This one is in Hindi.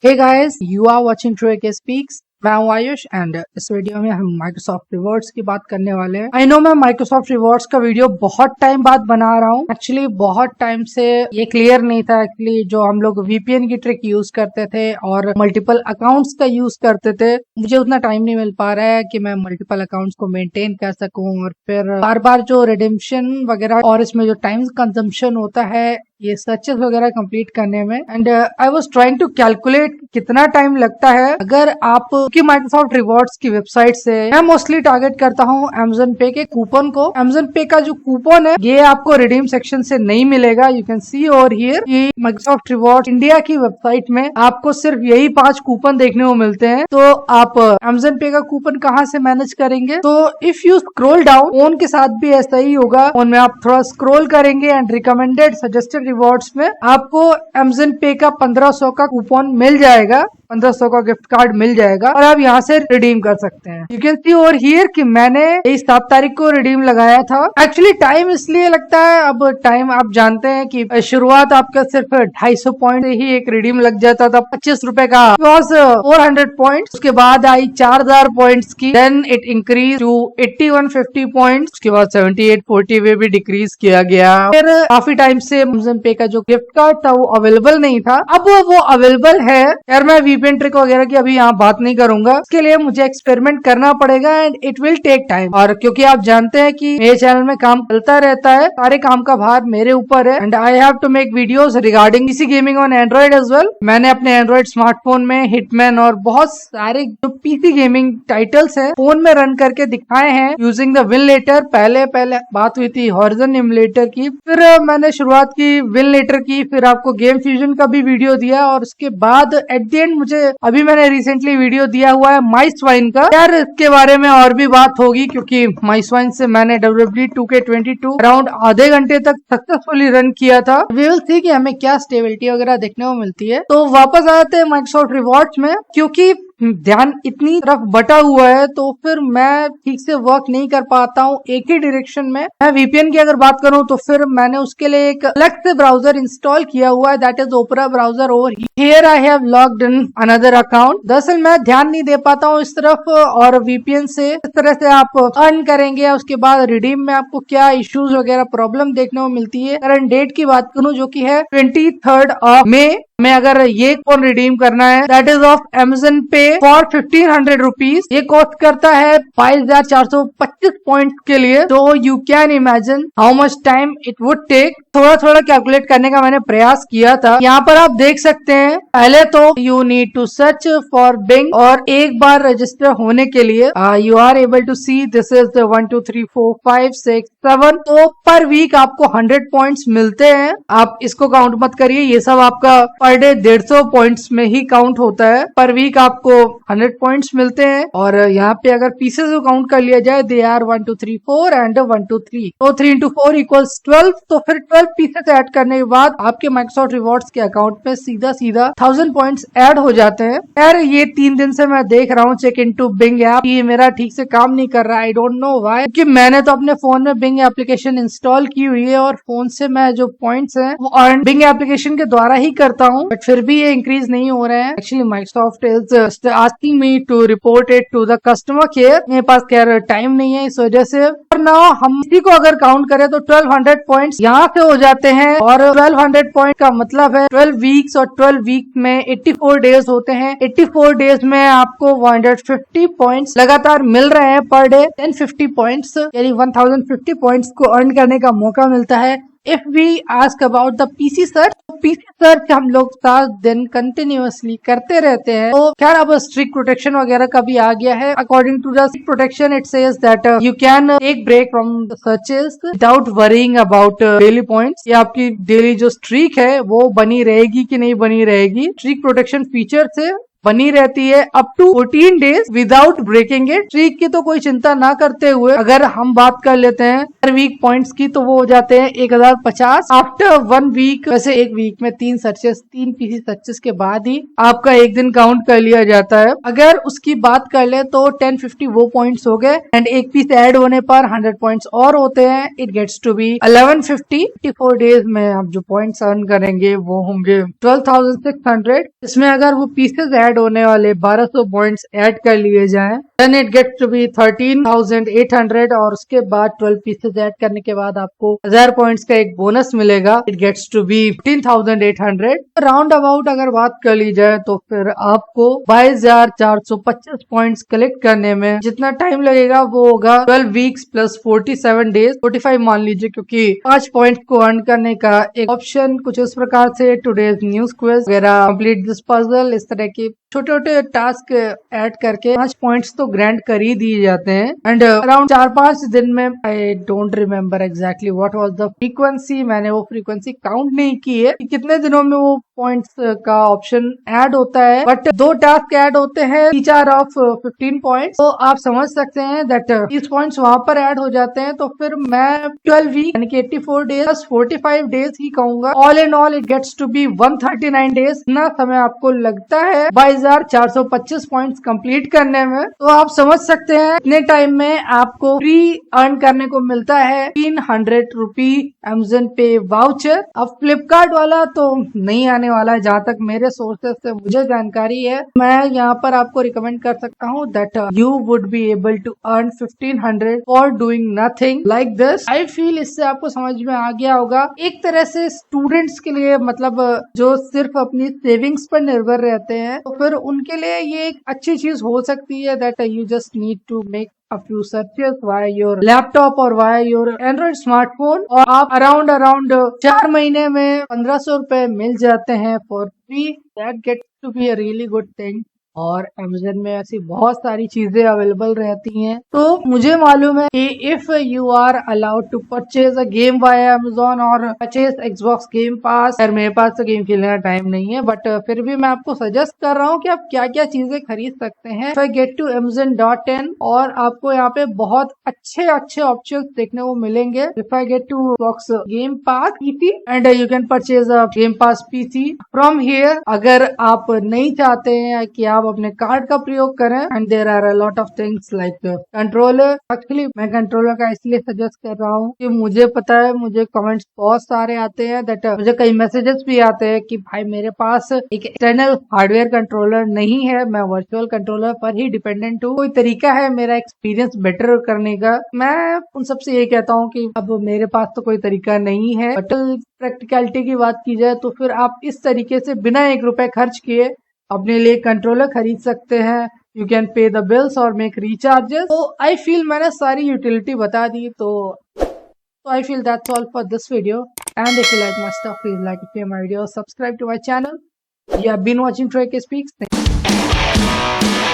Hey guys, you are watching True AK Speaks. मैं हूं आयुष एंड इस वीडियो में हम माइक्रोसॉफ्ट रिवॉर्ड्स की बात करने वाले हैं। आई नो मैं माइक्रोसॉफ्ट रिवॉर्ड्स का वीडियो बहुत टाइम बाद बना रहा हूं। एक्चुअली बहुत टाइम से ये क्लियर नहीं था एक्चुअली जो हम लोग वीपीएन की ट्रिक यूज करते थे और मल्टीपल अकाउंट्स का यूज करते थे, मुझे उतना टाइम नहीं मिल पा रहा है कि मैं मल्टीपल अकाउंट्स को मेंटेन कर सकूं और फिर बार बार जो रिडेम्पशन वगैरह और इसमें जो टाइम कंजम्पशन होता है ये सर्चेस वगैरह कंप्लीट करने में। And I was trying to calculate कितना टाइम लगता है अगर आप की माइक्रोसॉफ्ट रिवॉर्ड्स की वेबसाइट से। मैं मोस्टली टारगेट करता हूँ अमेजन पे के कूपन को। अमेजन पे का जो कूपन है ये आपको रिडीम सेक्शन से नहीं मिलेगा। You can see over here कि माइक्रोसॉफ्ट रिवॉर्ड इंडिया की वेबसाइट में आपको सिर्फ यही 5 कूपन देखने को मिलते हैं। तो आप अमेजन पे का कूपन कहाँ से मैनेज करेंगे? तो if you scroll down, phone के साथ भी ऐसा ही होगा। फोन में आप थोड़ा स्क्रोल करेंगे एंड रिकमेंडेड सजेस्टेड रिवॉर्ड्स में आपको अमेजन पे का 1500 का कूपन मिल जाएगा, 1500 का गिफ्ट कार्ड मिल जाएगा और आप यहाँ से रिडीम कर सकते हैं। You can see over here कि मैंने इस 7 तारीख को रिडीम लगाया था। एक्चुअली टाइम इसलिए लगता है, अब टाइम आप जानते हैं कि शुरुआत आपका सिर्फ 250 पॉइंट से ही एक रिडीम लग जाता था 25 रुपए का, 400 पॉइंट। उसके बाद आई 4000 पॉइंट्स की, then it increase to 8150 point. उसके बाद 7840 में भी डिक्रीज किया गया। फिर काफी टाइम से अमेज़न पे का जो गिफ्ट कार्ड था वो अवेलेबल नहीं था, अब वो अवेलेबल है। यार मैं वीपीएन ट्रिक वगैरह की अभी यहाँ बात नहीं करूंगा, इसके लिए मुझे एक्सपेरिमेंट करना पड़ेगा and it will take time. और क्योंकि आप जानते हैं कि मेरे चैनल में काम चलता रहता है, सारे काम का भार मेरे ऊपर है and I have to make videos regarding PC gaming on Android as well. मैंने अपने एंड्रॉइड स्मार्टफोन में हिटमैन और बहुत सारे जो पीसी गेमिंग टाइटल्स है फोन में रन करके दिखाए हैं यूजिंग द विनलेटर। पहले बात हुई थी हॉरिजन इमुलेटर की, फिर मैंने शुरुआत की विनलेटर की, फिर आपको गेम फ्यूजन का भी वीडियो दिया और उसके बाद एट द एंड मुझे अभी मैंने रिसेंटली वीडियो दिया हुआ है माई स्वाइन का। यार इसके बारे में और भी बात होगी क्योंकि माई स्वाइन से मैंने WWE 2K22 अराउंड आधे घंटे तक सक्सेसफुली रन किया था। वी विल सी कि हमें क्या स्टेबिलिटी वगैरह देखने को मिलती है। तो वापस आते हैं माइक्रोसॉफ्ट रिवॉर्ड्स में, क्योंकि ध्यान इतनी तरफ बटा हुआ है तो फिर मैं ठीक से वर्क नहीं कर पाता हूँ एक ही डायरेक्शन में। मैं वीपीएन की अगर बात करूँ तो फिर मैंने उसके लिए एक अलग से ब्राउजर इंस्टॉल किया हुआ है, that is opera browser. Over here I have logged in another account. दरअसल मैं ध्यान नहीं दे पाता हूँ इस तरफ, और वीपीएन से इस तरह से आप अर्न करेंगे। उसके बाद रिडीम में आपको क्या इश्यूज वगैरह प्रॉब्लम देखने को मिलती है। करंट डेट की बात करूँ जो की है 23 मई में, अगर ये कौन रिडीम करना है that is of Amazon pay for 1500 rupees. ये कॉस्ट करता है 2425 पॉइंट के लिए। तो you can imagine how much time it would take. थोड़ा कैलकुलेट करने का मैंने प्रयास किया था। यहाँ पर आप देख सकते हैं पहले तो you need to search for Bing, और एक बार रजिस्टर होने के लिए you are able to see this is 1 2 3 4 5 6 7। तो पर वीक आपको 100 पॉइंट्स मिलते हैं। आप इसको काउंट मत करिए, ये सब आपका पर डे 150 पॉइंट्स में ही काउंट होता है। पर वीक आपको 100 पॉइंट्स मिलते हैं। और यहाँ पे अगर पीसेस को काउंट कर लिया जाए दे आर 1 2 3 4 एंड 1 2 3, तो 3 into 4 इक्वल्स 12। तो फिर 12 पीसेस ऐड करने के बाद आपके माइक्रोसॉफ्ट रिवॉर्ड्स के अकाउंट में सीधा 1000 पॉइंट्स ऐड हो जाते हैं। यार ये 3 दिन से मैं देख रहा हूँ चेक इनटू बिंग ऐप, ये मेरा ठीक से काम नहीं कर रहा है। आई डोंट नो व्हाई, क्योंकि मैंने तो अपने फोन में बिंग एप्लीकेशन इंस्टॉल की हुई है और फोन से मैं जो पॉइंट्स है वो अर्न बिंग एप्लीकेशन के द्वारा ही करता हूँ, बट फिर भी ये इंक्रीज नहीं हो रहे हैं। Actually Microsoft is asking me to report it to the customer care. मेरे पास खैर टाइम नहीं है इस वजह से। और ना हम इसी को अगर काउंट करें तो 1200 पॉइंट्स यहाँ से हो जाते हैं, और 1200 पॉइंट का मतलब है 12 वीक्स, और 12 वीक में 84 डेज होते हैं। 84 डेज में आपको 150 पॉइंट्स लगातार मिल रहे हैं पर डे। 1050 पॉइंट्स यानी 1050 पॉइंट्स को अर्न करने का मौका मिलता है। If we ask about the PC search हम लोग 7 दिन कंटिन्यूअसली करते रहते हैं। तो खैर अब स्ट्रिक्ट प्रोटेक्शन वगैरह का भी आ गया है। According to the protection it says that you can take break from the searches without worrying about daily points. ये आपकी डेली जो स्ट्रीक है वो बनी रहेगी कि नहीं बनी रहेगी। स्ट्रीक प्रोटेक्शन फीचर से बनी रहती है up to 14 days without breaking it. Streak की तो कोई चिंता ना करते हुए अगर हम बात कर लेते हैं हर वीक पॉइंट्स की, तो वो हो जाते हैं 1050 आफ्टर 1 वीक। वैसे एक वीक में 3 पीसी सर्चेस के बाद ही आपका एक दिन काउंट कर लिया जाता है। अगर उसकी बात कर ले तो 1050 वो पॉइंट्स हो गए एंड एक पीस ऐड होने पर 100 पॉइंट्स और होते हैं। It gets to be 1150। 54 days में आप जो पॉइंट्स अर्न करेंगे वो होंगे 12,600। इसमें अगर वो पीसेस ऐड होने वाले 1200 पॉइंट्स ऐड कर लिए जाएं then it gets to be 13,800 और उसके बाद 12 पीसेस ऐड करने के बाद आपको 1000 पॉइंट्स का एक बोनस मिलेगा। It gets to be 15,800। Round about अगर बात कर ली जाए तो फिर आपको 22,425 पॉइंट्स कलेक्ट करने में जितना टाइम लगेगा वो होगा 12 वीक्स प्लस 47 डेज, 45 मान लीजिए, क्योंकि 5 पॉइंट्स को अर्न करने का एक ऑप्शन कुछ इस प्रकार से टुडेज न्यूज क्विज वगैरह, कंप्लीट दिस पजल, इस तरह की छोटे छोटे टास्क ऐड करके 5 पॉइंट्स तो ग्रांट कर ही दिए जाते हैं। एंड अराउंड 4-5 दिन में, I don't remember exactly what was the frequency, मैंने वो फ्रीक्वेंसी काउंट नहीं की है कि कितने दिनों में वो पॉइंट्स का ऑप्शन ऐड होता है, बट 2 टास्क ऐड होते हैं ईच आर ऑफ 15 पॉइंट्स। तो आप समझ सकते हैं दैट 30 पॉइंट्स वहां पर ऐड हो जाते हैं। तो फिर मैं 12 वीक यानी कि 84 डेज प्लस 45 डेज ही कहूंगा। All in all it gets to be 139 days. इतना समय आपको लगता है 22,425 पॉइंट्स कंप्लीट करने में। तो आप समझ सकते हैं इतने टाइम में आपको फ्री अर्न करने को मिलता है 300 रुपी अमेज़न पे वाउचर। अब फ्लिपकार्ट वाला तो नहीं आने वाला है, जहाँ तक मेरे सोर्सेस से मुझे जानकारी है। मैं यहाँ पर आपको रिकमेंड कर सकता हूँ that you would be able to earn 1500 for doing nothing like this. I feel इससे आपको समझ में आ गया होगा। एक तरह से स्टूडेंट्स के लिए, मतलब जो सिर्फ अपनी सेविंग्स पर निर्भर रहते हैं, तो फिर उनके लिए ये एक अच्छी चीज हो सकती है that you just need to make a few searches via your laptop or via your Android smartphone और आप अराउंड 4 महीने में 1500 रुपए मिल जाते हैं for free. That gets to be a really good thing. और Amazon में ऐसी बहुत सारी चीजें अवेलेबल रहती हैं। तो मुझे मालूम है कि if you are allowed to purchase a game by Amazon और परचेज Xbox गेम पास, यार मेरे पास तो गेम खेलने का टाइम नहीं है, बट फिर भी मैं आपको सजेस्ट कर रहा हूँ कि आप क्या क्या चीजें खरीद सकते हैं। If I get to Amazon.in और आपको यहाँ पे बहुत अच्छे अच्छे ऑप्शन देखने को मिलेंगे। If I get to Xbox game pass PC and you can purchase a game pass PC from here. अगर आप नहीं चाहते हैं कि आप अपने कार्ड का प्रयोग करें, and there are a lot of things like controller. Actually मैं कंट्रोलर का इसलिए सजेस्ट कर रहा हूँ कि मुझे पता है, मुझे कमेंट्स बहुत सारे आते हैं दैट मुझे कई मैसेजेस भी आते हैं कि भाई मेरे पास एक एक्सटर्नल हार्डवेयर कंट्रोलर नहीं है, मैं वर्चुअल कंट्रोलर पर ही डिपेंडेंट हूँ। कोई तरीका है मेरा एक्सपीरियंस बेटर करने का? मैं उन सबसे ये कहता हूँ कि अब मेरे पास तो कोई तरीका नहीं है, बट प्रैक्टिकलिटी की बात की जाए तो फिर आप इस तरीके से बिना 1 रुपए खर्च किए अपने लिए कंट्रोलर खरीद सकते हैं। You can pay the bills और मेक रिचार्जेस। तो आई फील मैंने सारी यूटिलिटी बता दी। तो I feel that's all for this video, and if you like my stuff please like and share my video, subscribe to my channel. You have been watching Troy K Speaks. Thank you.